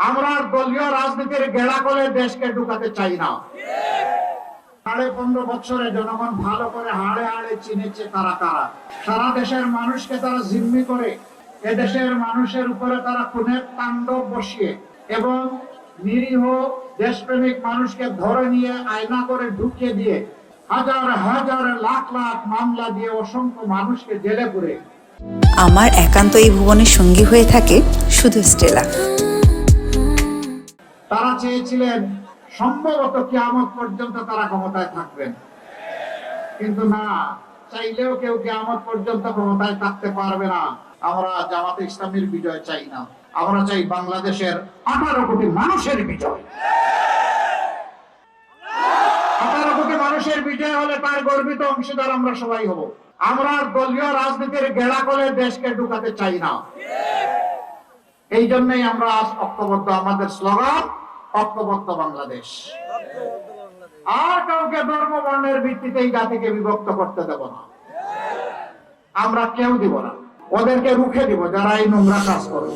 আমরা দলীয় রাজনীতির গেড়া করে দেশকে ঢুকাতে চাই না। 15.5 বছরে জনগণ ভালো করে হাড়ে হাড়ে চিনেছে তারা কারা। সারা দেশের মানুষকে তারা জিম্মি করে এদেশের মানুষের উপরে তারা খুনের তাণ্ডব বসিয়ে এবং নিরীহ দেশপ্রেমিক মানুষকে ধরে নিয়ে আয়না করে ঢুকিয়ে দিয়ে হাজার হাজার লাখ লাখ মামলা দিয়ে অসংখ্য মানুষকে জেলে পুরে আমার একান্ত এই ভুবনের সঙ্গী হয়ে থাকে শুধু স্টেলা। তারা চেয়েছিলেন সম্ভবত কিয়ামত পর্যন্ত তারা ক্ষমতায় থাকবেন, কিন্তু না, চাইলেও কেউ কিয়ামত পর্যন্ত ক্ষমতায় থাকতে পারবে না। আমরা জামাতে ইসলামীর বিজয় চাই না, আমরা চাই বাংলাদেশের 18 কোটি মানুষের বিজয়। 18 কোটি মানুষের বিজয় হলে তার গর্বিত অংশীদার আমরা সবাই হব। আমরা দলীয় রাজনীতির গেড়া করে দেশকে ঢুকাতে চাই না। এই জন্যই আমরা আজ ঐক্যবদ্ধ, আমাদের স্লোগান ঐক্যবদ্ধ বাংলাদেশ। আর কাউকে ধর্ম বর্ণের ভিত্তিতে এই জাতিকে বিভক্ত করতে দেব না, আমরা কেউ দিব না। ওদেরকে রুখে দিব যারা এই নোংরা কাজ করে।